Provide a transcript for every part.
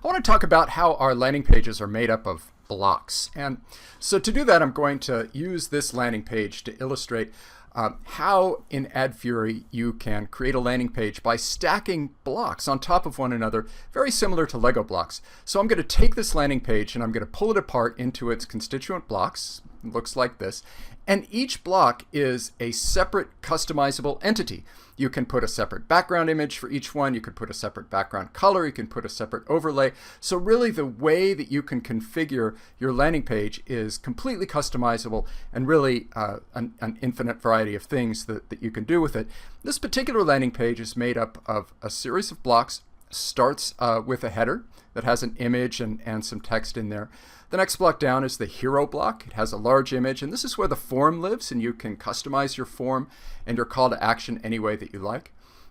I want to talk about how our landing pages are made up of blocks. And so to do that, I'm going to use this landing page to illustrate how in AdFury you can create a landing page by stacking blocks on top of one another, very similar to Lego blocks. So I'm going to take this landing page and I'm going to pull it apart into its constituent blocks. It looks like this. And each block is a separate customizable entity. You can put a separate background image for each one. You could put a separate background color. You can put a separate overlay. So really the way that you can configure your landing page is completely customizable and really an infinite variety of things that you can do with it. This particular landing page is made up of a series of blocks. Starts with a header that has an image and some text in there. The next block down is the hero block. It has a large image, and this is where the form lives, and you can customize your form and your call to action any way that you like.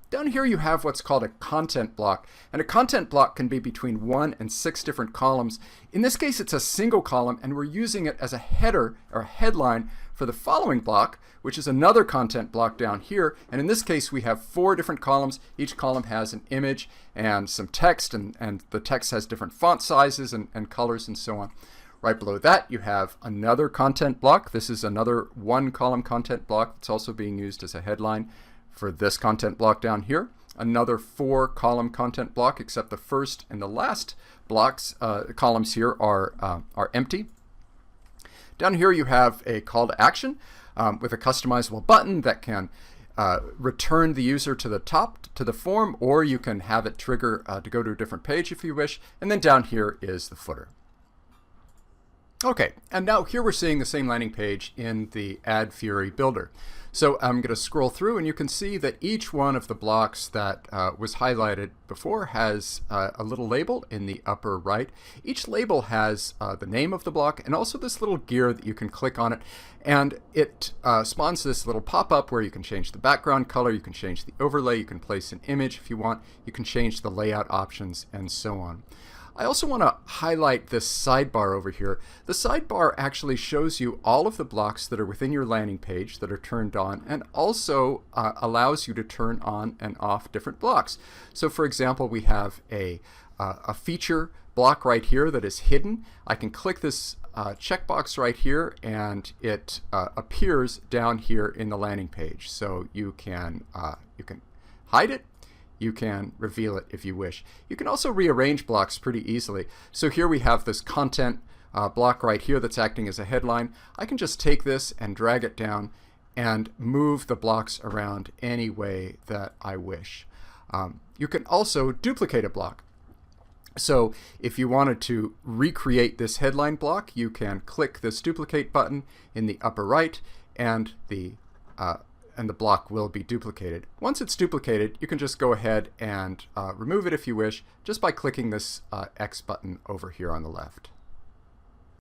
Down here you have what's called a content block, and a content block can be between 1 and 6 different columns. In this case it's a single column, and we're using it as a header or a headline for the following block, which is another content block down here. And in this case we have 4 different columns. Each column has an image and some text, and the text has different font sizes and colors and so on. Right below that you have another content block. This is another 1 column content block. It's also being used as a headline for this content block down here. Another 4 column content block, except the first and the last blocks columns here are empty. Down here you have a call to action with a customizable button that can return the user to the top to the form, or you can have it trigger to go to a different page if you wish. And then down here is the footer. Okay, and now here we're seeing the same landing page in the AdFury builder. So I'm going to scroll through, and you can see that each one of the blocks that was highlighted before has a little label in the upper right. Each label has the name of the block and also this little gear that you can click on it, and it spawns this little pop-up where you can change the background color, you can change the overlay, you can place an image if you want, you can change the layout options, and so on. I also want to highlight this sidebar over here. The sidebar actually shows you all of the blocks that are within your landing page that are turned on, and also allows you to turn on and off different blocks. So for example, we have a feature block right here that is hidden. I can click this checkbox right here, and it appears down here in the landing page. So you can hide it. You can reveal it if you wish. You can also rearrange blocks pretty easily. So here we have this content block right here that's acting as a headline. I can just take this and drag it down and move the blocks around any way that I wish. You can also duplicate a block. So if you wanted to recreate this headline block, you can click this duplicate button in the upper right, and the block will be duplicated. Once it's duplicated, you can just go ahead and remove it if you wish, just by clicking this X button over here on the left.